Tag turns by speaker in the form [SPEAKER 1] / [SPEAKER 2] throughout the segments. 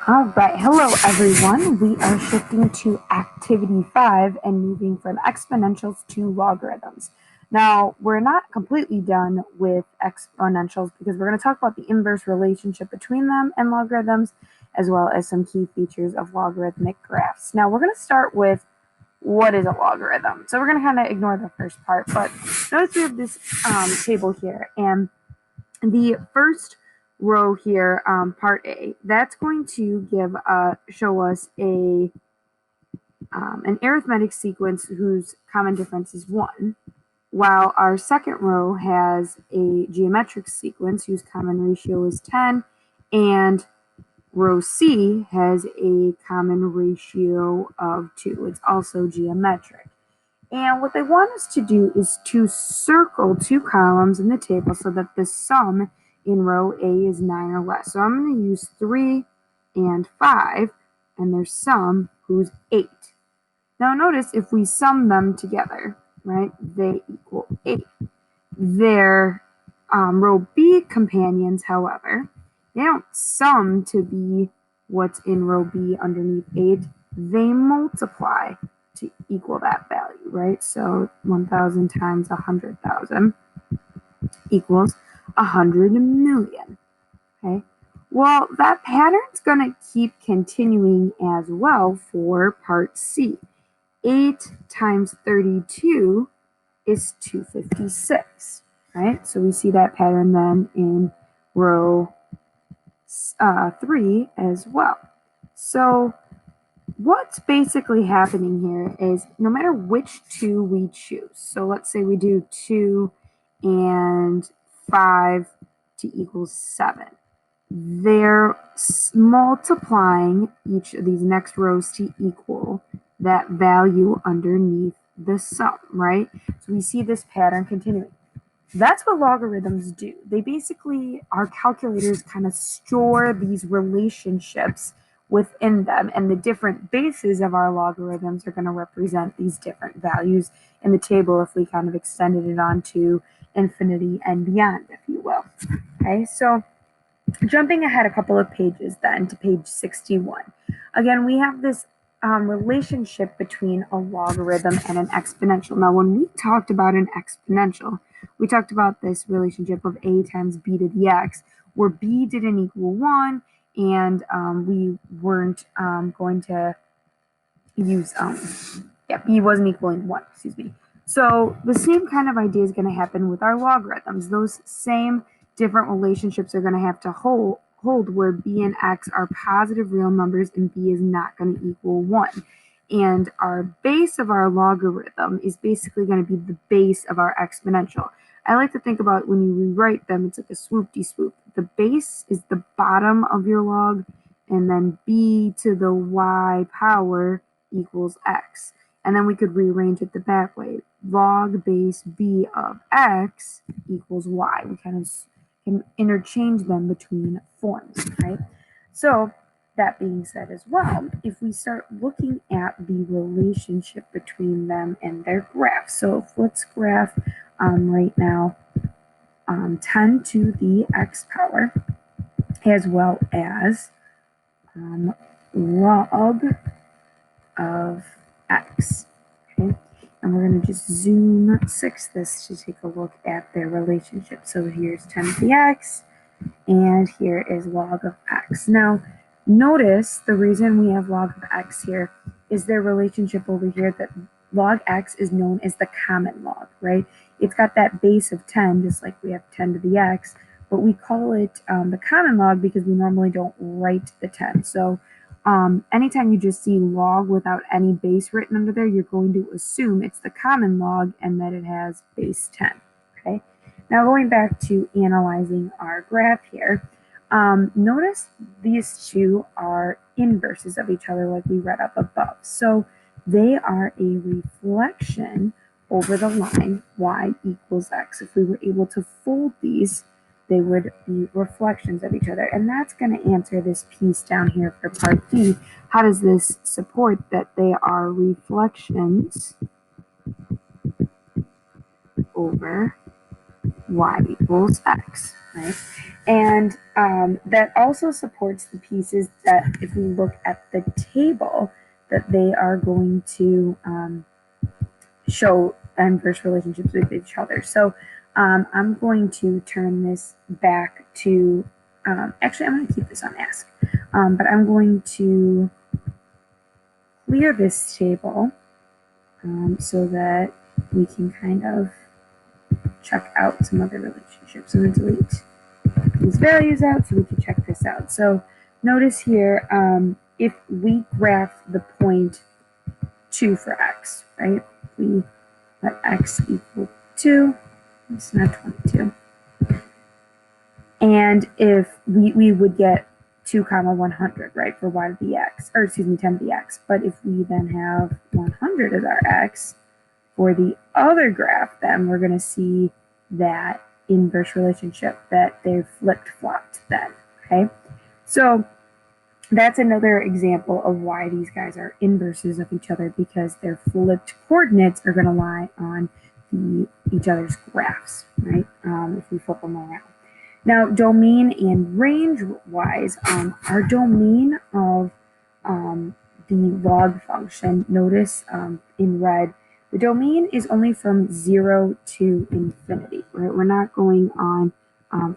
[SPEAKER 1] All right, hello everyone. We are shifting to activity 5 and moving from exponentials to logarithms. Now, we're not completely done with exponentials because we're going to talk about the inverse relationship between them and logarithms, as well as some key features of logarithmic graphs. Now, we're going to start with what is a logarithm. So we're going to kind of ignore the first part, but notice we have this table here, and the first row here, part A, that's going to show us an arithmetic sequence whose common difference is 1, while our second row has a geometric sequence whose common ratio is 10, and row C has a common ratio of 2. It's also geometric. And what they want us to do is to circle 2 columns in the table so that the sum in row A is 9 or less. So I'm going to use 3 and 5 and their sum, who's 8. Now notice if we sum them together, right, they equal 8. Their row B companions, however, they don't sum to be what's in row B underneath 8. They multiply to equal that value, right? So 1,000 times 100,000 equals 100 million, okay? Well, that pattern's going to keep continuing as well for part C. 8 times 32 is 256, right? So we see that pattern then in row 3 as well. So what's basically happening here is no matter which 2 we choose, so let's say we do 2 and 5 to equal 7, they're multiplying each of these next rows to equal that value underneath the sum, right? So we see this pattern continuing. That's what logarithms do. They basically, our calculators kind of store these relationships within them, and the different bases of our logarithms are going to represent these different values in the table if we kind of extended it on to infinity and beyond, if you will. Okay, so jumping ahead a couple of pages then to page 61. Again, we have this relationship between a logarithm and an exponential. Now, when we talked about an exponential, we talked about this relationship of a times b to the x, where b didn't equal 1, and we weren't going to use, b wasn't equaling 1, excuse me. So the same kind of idea is going to happen with our logarithms. Those same different relationships are going to have to hold where b and x are positive real numbers and b is not going to equal 1. And our base of our logarithm is basically going to be the base of our exponential. I like to think about when you rewrite them, it's like a swoop-de-swoop. The base is the bottom of your log, and then b to the y power equals x. And then we could rearrange it the back way. Log base b of x equals y. We kind of can interchange them between forms, right? So that being said as well, if we start looking at the relationship between them and their graph. So let's graph right now 10 to the x power as well as log of x, okay? And we're going to just zoom 6 this to take a look at their relationship. So here's 10 to the x, and here is log of x. Now, notice the reason we have log of x here is their relationship over here, that log x is known as the common log, right? It's got that base of 10, just like we have 10 to the x, but we call it the common log because we normally don't write the 10. So anytime you just see log without any base written under there, you're going to assume it's the common log and that it has base 10, okay? Now going back to analyzing our graph here, notice these two are inverses of each other like we read up above. So they are a reflection over the line y equals x. If we were able to fold these, they would be reflections of each other. And that's going to answer this piece down here for part D. How does this support that they are reflections over y equals x, right? And that also supports the pieces that if we look at the table, that they are going to show inverse relationships with each other. So I'm going to turn this back to, actually I'm going to keep this on ask, but I'm going to clear this table so that we can kind of check out some other relationships. I'm going to delete these values out so we can check this out. So notice here, if we graph the point 2 for x, right? We let x equal 2, it's not 22. And if we would get 2 comma 100, right, for y to the x, or excuse me, 10 to the x. But if we then have 100 as our x, for the other graph, then we're going to see that inverse relationship that they've flipped-flopped then, okay? So that's another example of why these guys are inverses of each other, because their flipped coordinates are going to lie on each other's graphs, right, if we flip them around. Now, domain and range-wise, our domain of the log function, notice in red, the domain is only from 0 to infinity, right? We're not going on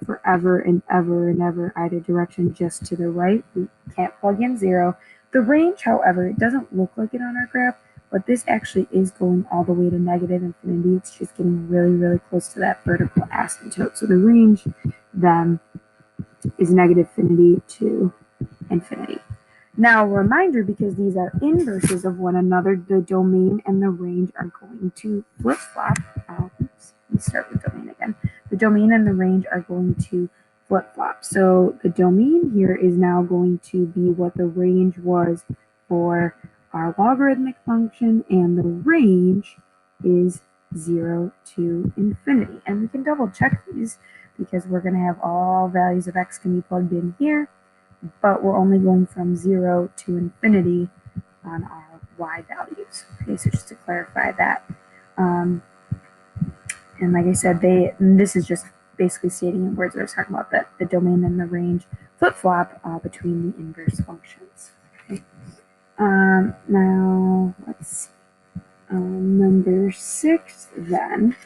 [SPEAKER 1] forever and ever and ever either direction, just to the right. We can't plug in 0. The range, however, it doesn't look like it on our graph, but this actually is going all the way to negative infinity. It's just getting really, really close to that vertical asymptote. So the range then is negative infinity to infinity. Now, a reminder, because these are inverses of one another, the domain and the range are going to flip-flop. Oops, let me start with domain again. The domain and the range are going to flip-flop. So the domain here is now going to be what the range was for our logarithmic function, and the range is 0 to infinity. And we can double check these because we're going to have all values of x can be plugged in here, but we're only going from 0 to infinity on our y values. Okay, so just to clarify that. And like I said, this is just basically stating in words what I was talking about, that the domain and the range flip-flop between the inverse functions. Okay. Now, let's see. Number 6 then,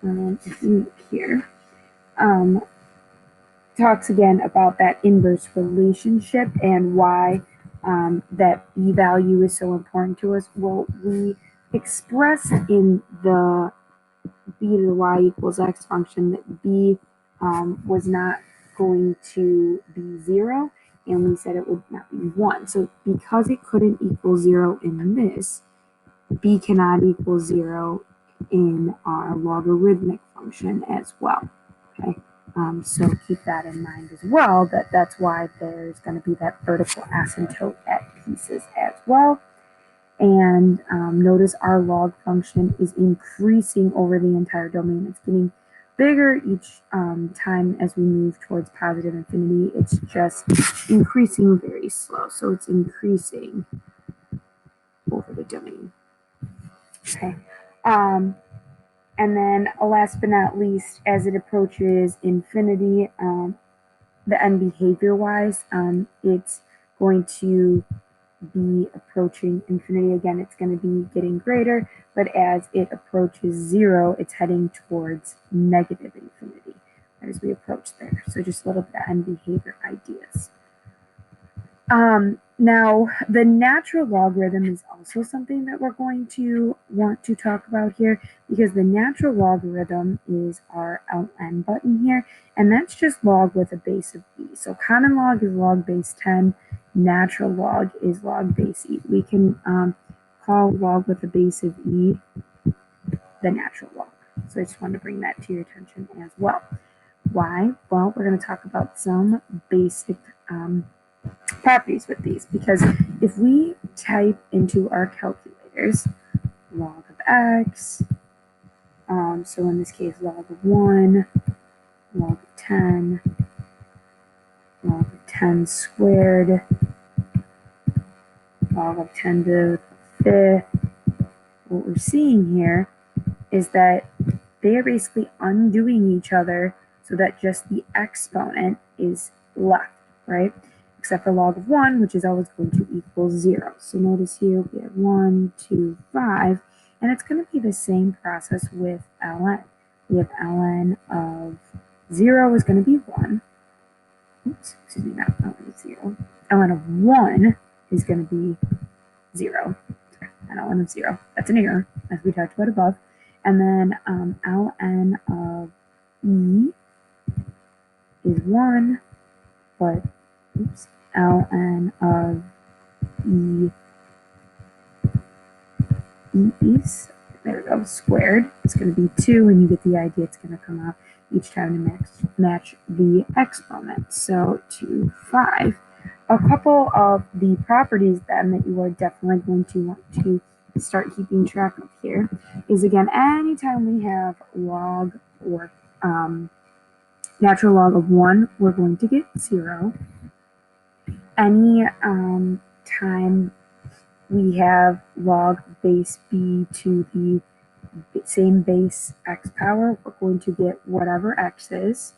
[SPEAKER 1] if you look here, talks again about that inverse relationship and why that b value is so important to us. Well, we express in the b to the y equals x function that b was not going to be 0, and we said it would not be 1. So because it couldn't equal 0 in this, b cannot equal 0 in our logarithmic function as well. Okay. So keep that in mind as well, that's why there's going to be that vertical asymptote at pieces as well. And notice our log function is increasing over the entire domain. It's getting bigger each time as we move towards positive infinity. It's just increasing very slow. So it's increasing over the domain. Okay. And then last but not least, as it approaches infinity, the end behavior-wise, it's going to be approaching infinity. Again, it's going to be getting greater, but as it approaches 0, it's heading towards negative infinity as we approach there. So just a little bit of end behavior ideas. Now, the natural logarithm is also something that we're going to want to talk about here, because the natural logarithm is our ln button here, and that's just log with a base of e. So common log is log base 10, natural log is log base e. We can call log with a base of e the natural log. So I just wanted to bring that to your attention as well. Why? Well, we're going to talk about some basic properties with these, because if we type into our calculators log of x, so in this case log of 1, log of 10, log of 10 squared, log of 10 to the 5th, what we're seeing here is that they are basically undoing each other. so that just the exponent is left, right? Except for log of 1, which is always going to equal 0. So notice here we have 1, 2, 5, and it's going to be the same process with ln. We have ln of 0 is going to be 1. Oops, excuse me, not ln of 0. ln of 1 is going to be 0. Sorry, not ln of 0. That's an error, as we talked about above. And then ln of e is 1, but oops, ln of e is, there we go, squared. It's going to be 2, and you get the idea. It's going to come out each time to match the exponent. So 2, 5. A couple of the properties then that you are definitely going to want to start keeping track of here is, again, anytime we have log or natural log of 1, we're going to get 0. Any time we have log base b to the same base x power, we're going to get whatever x is,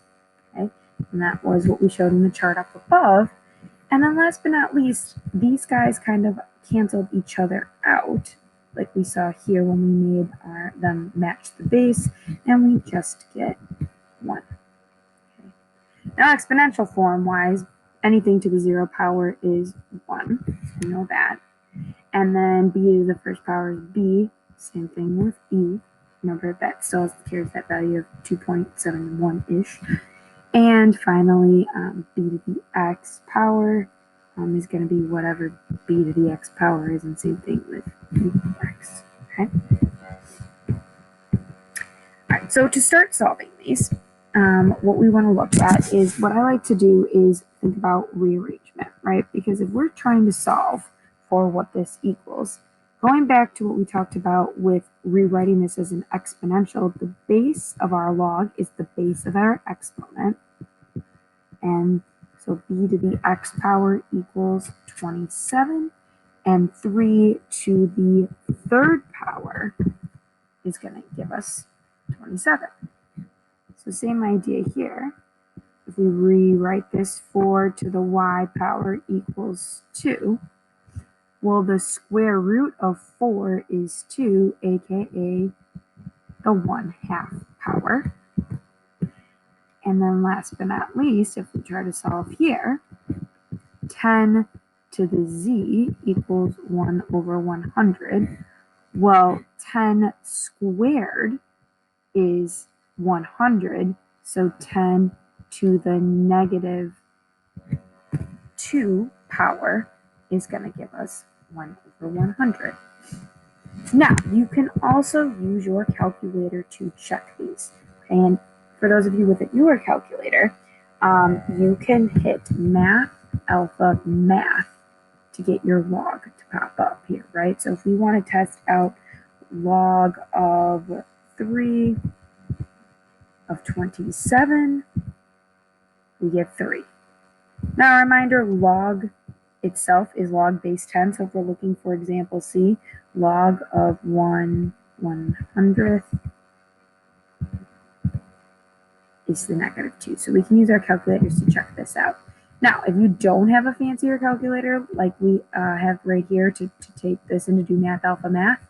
[SPEAKER 1] okay? And that was what we showed in the chart up above. And then last but not least, these guys kind of canceled each other out, like we saw here when we made them match the base, and we just get 1. Okay. Now exponential form wise, anything to the 0 power is 1, so we know that. And then b to the first power is b, same thing with e. Remember that still carries that value of 2.71-ish. And finally, b to the x power is going to be whatever b to the x power is, and same thing with b to the x. Okay. All right. So to start solving these, what we want to look at is, what I like to do is think about rearrangement, right? Because if we're trying to solve for what this equals, going back to what we talked about with rewriting this as an exponential, the base of our log is the base of our exponent. And so b to the x power equals 27, and 3 to the third power is going to give us 27. So same idea here. If we rewrite this, 4 to the y power equals 2. Well, the square root of 4 is 2, aka the 1/2 power. And then last but not least, if we try to solve here, 10 to the z equals 1 over 100. Well, 10 squared is 100, so 10 to the negative 2 power is going to give us 1 over 100. Now, you can also use your calculator to check these. And for those of you with a newer calculator, you can hit math, alpha, math to get your log to pop up here, right? So if we want to test out log of 3 of 27, we get 3. Now, a reminder, log itself is log base 10. So if we're looking for example C, log of 1/100th is the negative 2. So we can use our calculators to check this out. Now, if you don't have a fancier calculator like we have right here to take this and to do math alpha math,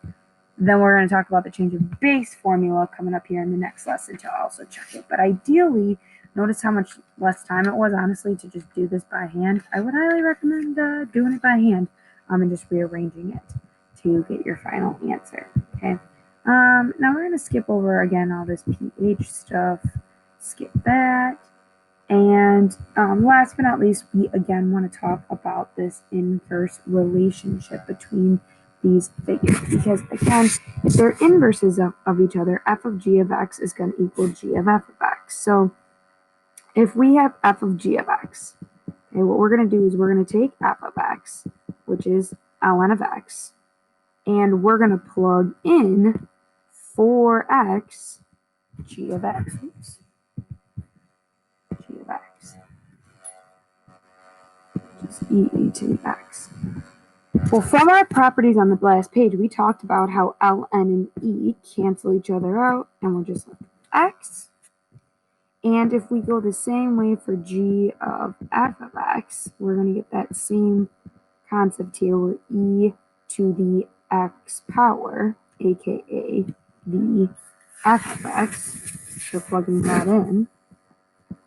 [SPEAKER 1] then we're going to talk about the change of base formula coming up here in the next lesson to also check it. But ideally, notice how much less time it was, honestly, to just do this by hand. I would highly recommend doing it by hand and just rearranging it to get your final answer. Okay. Now we're going to skip over again all this pH stuff. Skip that. And last but not least, we again want to talk about this inverse relationship between these figures, because again, if they're inverses of each other, f of g of x is going to equal g of f of x. So if we have f of g of x, okay, what we're going to do is we're going to take f of x, which is ln of x, and we're going to plug in 4x g of x. Oops. G of x. Just e to the x. Well, from our properties on the last page, we talked about how ln and e cancel each other out, and we're just left with x. And if we go the same way for g of f of x, we're going to get that same concept here where e to the x power, aka the f of x, so plugging that in,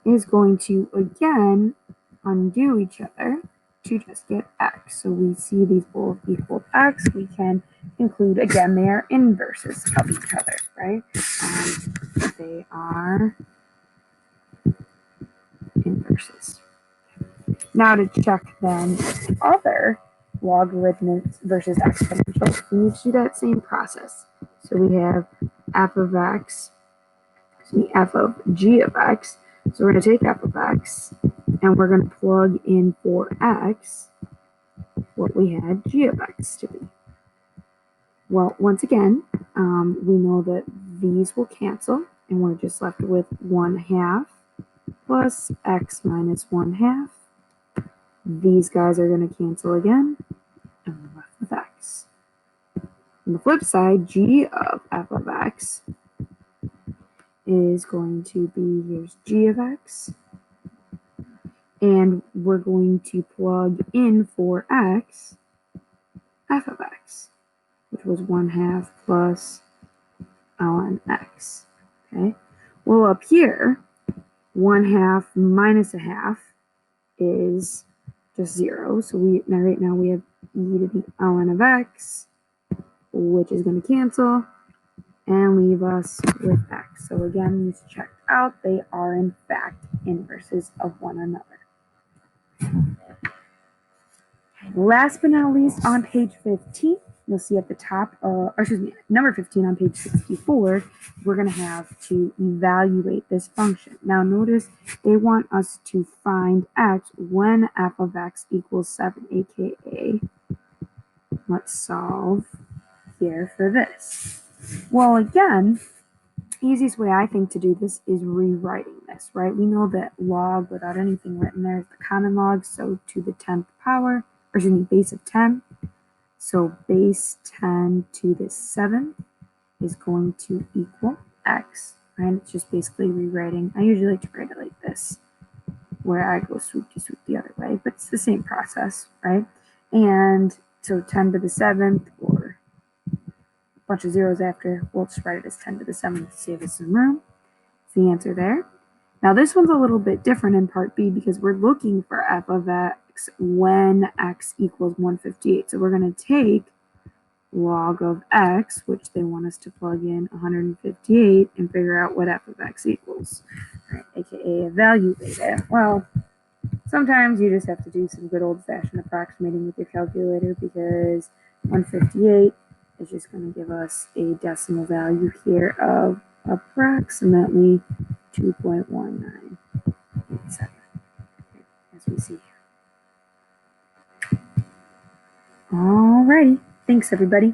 [SPEAKER 1] is going to again undo each other to just get x. So we see these both equal x. We can include, again, they are inverses of each other, right? They are inverses. Now to check then other logarithms versus exponentials, we need to do that same process. So we have f of x, f of g of x. So we're going to take f of x and we're going to plug in for x what we had g of x to be. Well, once again, we know that these will cancel and we're just left with 1/2 plus x minus 1/2. These guys are going to cancel again and we're left with x. On the flip side, g of f of x is going to be, here's g of x, and we're going to plug in for x, f of x, which was 1/2 plus ln x, okay? Well, up here, 1/2 minus 1/2 is just 0, so right now we have e to the ln of x, which is going to cancel and leave us with x. So again, these checked out, they are in fact inverses of one another. Last but not least, on page 15, you'll see at the top, number 15 on page 64, we're going to have to evaluate this function. Now notice they want us to find x when f of x equals 7, aka let's solve here for this. Well, again, easiest way I think to do this is rewriting this, right? We know that log without anything written there is the common log, so to the 10th power, or excuse me, base of 10. So base 10 to the 7th is going to equal x, right? It's just basically rewriting. I usually like to write it like this, where I go swoop to swoop the other way, but it's the same process, right? And so 10 to the 7th, or bunch of zeros after, we'll just write it as 10 to the 7th to save us some room. That's the answer there. Now this one's a little bit different in part B because we're looking for f of x when x equals 158. So we're going to take log of x, which they want us to plug in 158, and figure out what f of x equals, right? AKA evaluate it. Well, sometimes you just have to do some good old-fashioned approximating with your calculator because 158 is just going to give us a decimal value here of approximately 2.1987, as we see here. Alrighty, thanks everybody.